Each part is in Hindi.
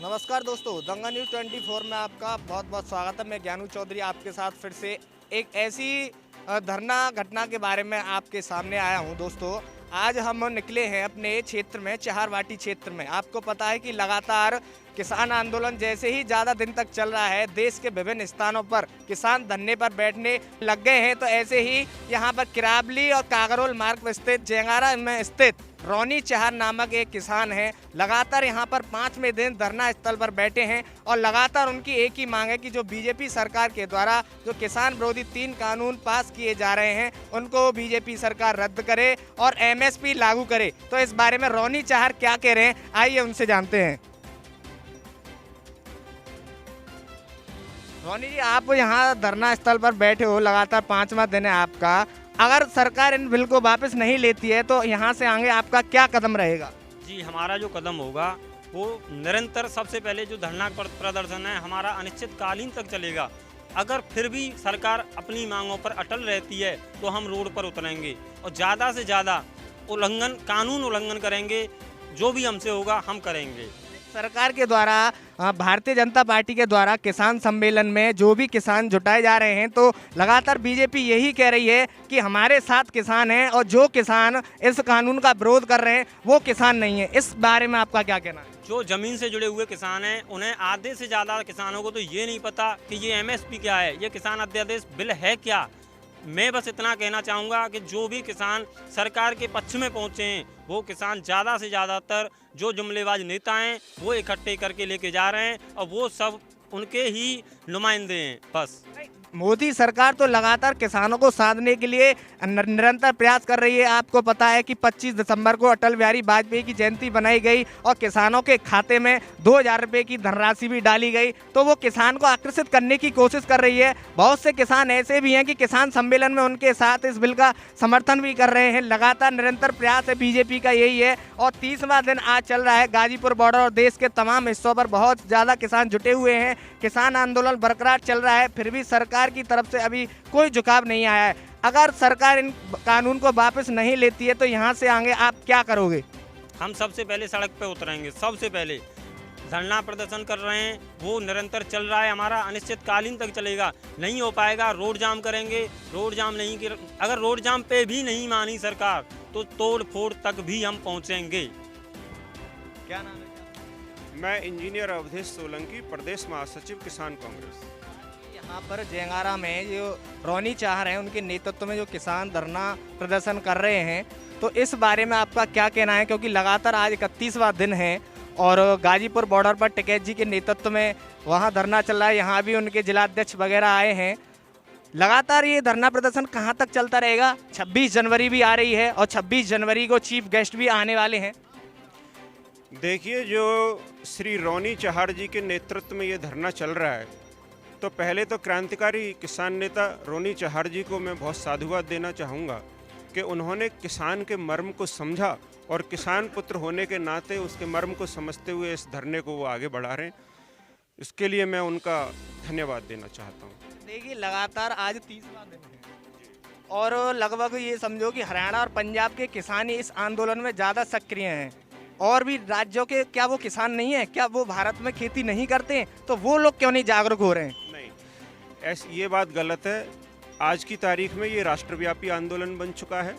नमस्कार दोस्तों, दंगा न्यूज़ 24 में आपका बहुत बहुत स्वागत है। मैं ज्ञानू चौधरी आपके साथ फिर से एक ऐसी धरना घटना के बारे में आपके सामने आया हूं। दोस्तों, आज हम निकले हैं अपने क्षेत्र में, चहारवाटी क्षेत्र में। आपको पता है कि लगातार किसान आंदोलन जैसे ही ज़्यादा दिन तक चल रहा है, देश के विभिन्न स्थानों पर किसान धरने पर बैठने लग गए हैं। तो ऐसे ही यहाँ पर किराबली और कागरोल मार्ग पर स्थित जेंगारा में स्थित रोनी चहर नामक एक किसान हैं, लगातार यहाँ पर 5वें दिन धरना स्थल पर बैठे हैं और लगातार उनकी एक ही मांग है कि जो बीजेपी सरकार के द्वारा जो किसान विरोधी 3 कानून पास किए जा रहे हैं, उनको बीजेपी सरकार रद्द करे और एमएसपी लागू करे। तो इस बारे में रोनी चहर क्या कह रहे हैं, आइए उनसे जानते हैं। रोनी जी, आप यहाँ धरना स्थल पर बैठे हो, लगातार 5वां दिन है आपका। अगर सरकार इन बिल को वापस नहीं लेती है तो यहाँ से आगे आपका क्या कदम रहेगा? जी, हमारा जो कदम होगा वो निरंतर, सबसे पहले जो धरना प्रदर्शन है हमारा अनिश्चितकालीन तक चलेगा। अगर फिर भी सरकार अपनी मांगों पर अटल रहती है तो हम रोड पर उतरेंगे और ज़्यादा से ज़्यादा कानून उल्लंघन करेंगे। जो भी हमसे होगा हम करेंगे। सरकार के द्वारा भारतीय जनता पार्टी के द्वारा किसान सम्मेलन में जो भी किसान जुटाए जा रहे हैं, तो लगातार बीजेपी यही कह रही है कि हमारे साथ किसान हैं और जो किसान इस कानून का विरोध कर रहे हैं वो किसान नहीं है। इस बारे में आपका क्या कहना है? जो ज़मीन से जुड़े हुए किसान हैं, उन्हें आधे से ज़्यादा किसानों को तो ये नहीं पता कि ये एमएसपी क्या है, ये किसान अध्यादेश बिल है क्या। मैं बस इतना कहना चाहूँगा कि जो भी किसान सरकार के पक्ष में पहुँचे हैं, वो किसान ज़्यादा से ज़्यादातर जो जुमलेबाज नेता हैं वो इकट्ठे करके लेके जा रहे हैं और वो सब उनके ही नुमाइंदे हैं। बस मोदी सरकार तो लगातार किसानों को साधने के लिए निरंतर प्रयास कर रही है। आपको पता है कि 25 दिसंबर को अटल बिहारी वाजपेयी की जयंती बनाई गई और किसानों के खाते में 2000 रुपये की धनराशि भी डाली गई। तो वो किसान को आकर्षित करने की कोशिश कर रही है। बहुत से किसान ऐसे भी हैं कि किसान सम्मेलन में उनके साथ इस बिल का समर्थन भी कर रहे हैं। लगातार निरंतर प्रयास है बीजेपी का, यही है। और 30वां दिन आज चल रहा है। गाजीपुर बॉर्डर और देश के तमाम हिस्सों पर बहुत ज़्यादा किसान जुटे हुए हैं। किसान आंदोलन बरकरार चल रहा है, फिर भी सरकार की तरफ से अभी कोई झुकाव नहीं आया है। अगर सरकार इन कानून को वापस नहीं लेती है तो यहाँ से आगे आप क्या करोगे? हम सबसे पहले सड़क पे उतरेंगे। सबसे पहले धरना प्रदर्शन कर रहे हैं, वो निरंतर चल रहा है, हमारा अनिश्चितकालीन तक चलेगा। नहीं हो पाएगा रोड जाम करेंगे। रोड जाम नहीं, अगर रोड जाम पे भी नहीं मानी सरकार तो तोड़ फोड़ तक भी हम पहुँचेंगे। क्या नाम है? मैं इंजीनियर अवधेश सोलंकी, प्रदेश महासचिव किसान कांग्रेस। यहाँ पर जेंगारा में जो रोनी चहर हैं, उनके नेतृत्व में जो किसान धरना प्रदर्शन कर रहे हैं, तो इस बारे में आपका क्या कहना है? क्योंकि लगातार आज 31वां दिन है और गाजीपुर बॉर्डर पर टिकैत जी के नेतृत्व में वहाँ धरना चल रहा है। यहाँ भी उनके जिलाध्यक्ष वगैरह आए हैं। लगातार ये धरना प्रदर्शन कहाँ तक चलता रहेगा? 26 जनवरी भी आ रही है और 26 जनवरी को चीफ गेस्ट भी आने वाले हैं। देखिए, जो श्री रोनी चहर जी के नेतृत्व में ये धरना चल रहा है, तो पहले तो क्रांतिकारी किसान नेता रोनी चहर जी को मैं बहुत साधुवाद देना चाहूँगा कि उन्होंने किसान के मर्म को समझा और किसान पुत्र होने के नाते उसके मर्म को समझते हुए इस धरने को वो आगे बढ़ा रहे हैं। इसके लिए मैं उनका धन्यवाद देना चाहता हूँ। देखिए, लगातार आज 30वां दिन है और लगभग ये समझो कि हरियाणा और पंजाब के किसान ही इस आंदोलन में ज़्यादा सक्रिय हैं। और भी राज्यों के क्या वो किसान नहीं है? क्या वो भारत में खेती नहीं करते हैं? तो वो लोग क्यों नहीं जागरूक हो रहे हैं? ये बात गलत है। आज की तारीख में ये राष्ट्रव्यापी आंदोलन बन चुका है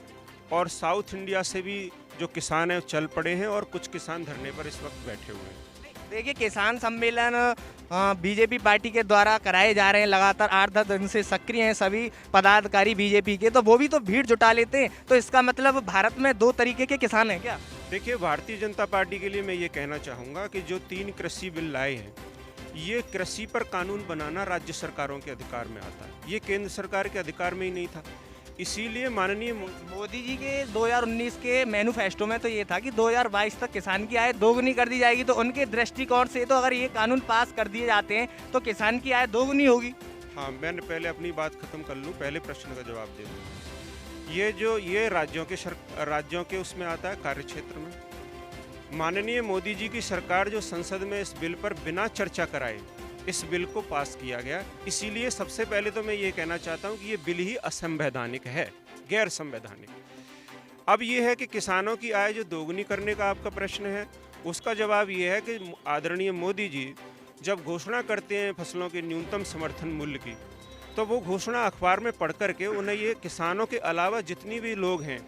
और साउथ इंडिया से भी जो किसान हैं चल पड़े हैं और कुछ किसान धरने पर इस वक्त बैठे हुए हैं। देखिए, किसान सम्मेलन बीजेपी पार्टी के द्वारा कराए जा रहे हैं। लगातार 8-10 दिन से सक्रिय हैं सभी पदाधिकारी बीजेपी के, तो वो भी तो भीड़ जुटा लेते हैं। तो इसका मतलब भारत में 2 तरीके के किसान हैं क्या? देखिए, भारतीय जनता पार्टी के लिए मैं ये कहना चाहूँगा कि जो 3 कृषि बिल लाए हैं, ये कृषि पर कानून बनाना राज्य सरकारों के अधिकार में आता है। ये केंद्र सरकार के अधिकार में ही नहीं था। इसीलिए माननीय मोदी जी के 2019 के मैनिफेस्टो में तो ये था कि 2022 तक किसान की आय दोगुनी कर दी जाएगी। तो उनके दृष्टिकोण से तो अगर ये कानून पास कर दिए जाते हैं तो किसान की आय दोगुनी होगी। हाँ, मैंने पहले अपनी बात खत्म कर लूँ, पहले प्रश्न का जवाब दे दूँ। ये राज्यों के उसमें आता है, कार्य क्षेत्र में। माननीय मोदी जी की सरकार जो संसद में इस बिल पर बिना चर्चा कराए इस बिल को पास किया गया। इसीलिए सबसे पहले तो मैं ये कहना चाहता हूँ कि ये बिल ही असंवैधानिक है, गैर संवैधानिक। अब ये है कि किसानों की आय जो दोगुनी करने का आपका प्रश्न है, उसका जवाब ये है कि आदरणीय मोदी जी जब घोषणा करते हैं फसलों के न्यूनतम समर्थन मूल्य की, तो वो घोषणा अखबार में पढ़ करके उन्हें ये किसानों के अलावा जितनी भी लोग हैं,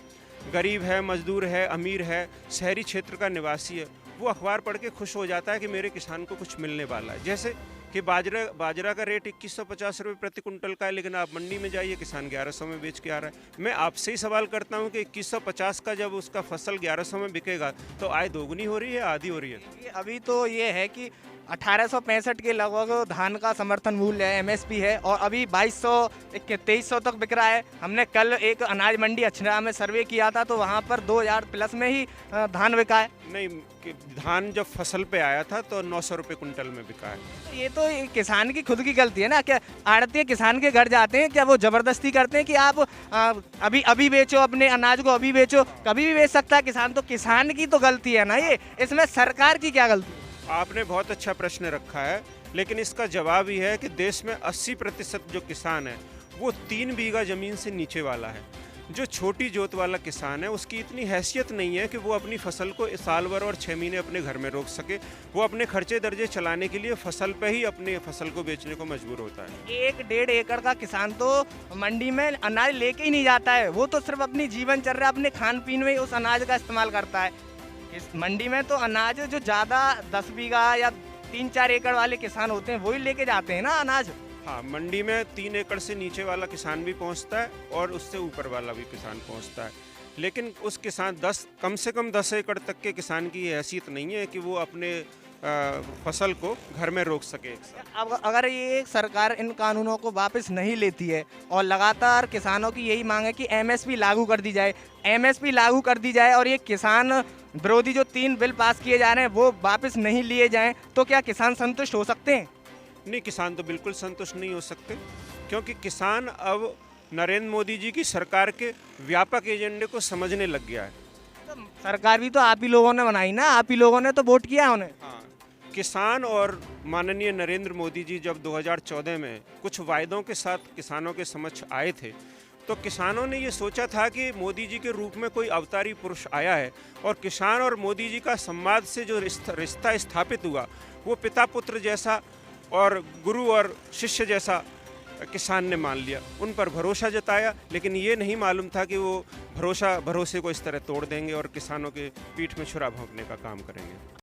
गरीब है, मजदूर है, अमीर है, शहरी क्षेत्र का निवासी है, वो अखबार पढ़ के खुश हो जाता है कि मेरे किसान को कुछ मिलने वाला है। जैसे कि बाजरा का रेट 2150 रुपये प्रति कुंटल का है, लेकिन आप मंडी में जाइए किसान 1100 में बेच के आ रहा है। मैं आपसे ही सवाल करता हूं कि 2150 का जब उसका फसल 1100 में बिकेगा तो आय दोगुनी हो रही है, आधी हो रही है? अभी तो ये है कि 1865 के लगभग धान का समर्थन मूल्य है, एमएसपी है, और अभी 2200 तक बिक रहा है। हमने कल एक अनाज मंडी अछरा में सर्वे किया था तो वहाँ पर 2000 प्लस में ही धान बिका है। नहीं, धान जब फसल पे आया था तो 900 रुपये कुंटल में बिका है। ये तो किसान की खुद की गलती है ना। क्या आड़ती किसान के घर जाते हैं, क्या वो जबरदस्ती करते हैं कि आप अभी बेचो, अपने अनाज को अभी बेचो? कभी भी बेच सकता है किसान, तो किसान की तो गलती है ना ये। इसमें सरकार की क्या गलती है? आपने बहुत अच्छा प्रश्न रखा है, लेकिन इसका जवाब ये है कि देश में 80% जो किसान है वो 3 बीघा ज़मीन से नीचे वाला है। जो छोटी जोत वाला किसान है उसकी इतनी हैसियत नहीं है कि वो अपनी फसल को साल भर और 6 महीने अपने घर में रोक सके। वो अपने खर्चे दर्जे चलाने के लिए फसल पे ही अपने फसल को बेचने को मजबूर होता है। 1-1.5 एकड़ का किसान तो मंडी में अनाज लेके ही नहीं जाता है। वो तो सिर्फ अपनी जीवनचर्या, अपने खान पीन में ही उस अनाज का इस्तेमाल करता है। इस मंडी में तो अनाज जो ज़्यादा 10 बीघा या 3-4 एकड़ वाले किसान होते हैं वही लेके जाते हैं ना अनाज। हाँ, मंडी में 3 एकड़ से नीचे वाला किसान भी पहुंचता है और उससे ऊपर वाला भी किसान पहुंचता है, लेकिन उस किसान कम से कम 10 एकड़ तक के किसान की ये हैसियत नहीं है कि वो अपने फसल को घर में रोक सके। अब अगर ये सरकार इन कानूनों को वापस नहीं लेती है और लगातार किसानों की यही मांग है कि एमएसपी लागू कर दी जाए, एमएसपी लागू कर दी जाए और ये किसान विरोधी जो 3 बिल पास किए जा रहे हैं वो वापस नहीं लिए जाएं, तो क्या किसान संतुष्ट हो सकते हैं? नहीं, किसान तो बिल्कुल संतुष्ट नहीं हो सकते, क्योंकि किसान अब नरेंद्र मोदी जी की सरकार के व्यापक एजेंडे को समझने लग गया है। तो सरकार भी तो आप ही लोगों ने बनाई ना, आप ही लोगों ने तो वोट किया उन्हें। हाँ, किसान और माननीय नरेंद्र मोदी जी जब 2014 में कुछ वायदों के साथ किसानों के समक्ष आए थे, तो किसानों ने ये सोचा था कि मोदी जी के रूप में कोई अवतारी पुरुष आया है और किसान और मोदी जी का संवाद से जो रिश्ता स्थापित हुआ वो पिता पुत्र जैसा और गुरु और शिष्य जैसा किसान ने मान लिया, उन पर भरोसा जताया। लेकिन ये नहीं मालूम था कि वो भरोसे को इस तरह तोड़ देंगे और किसानों के पीठ में छुरा भोंकने का काम करेंगे।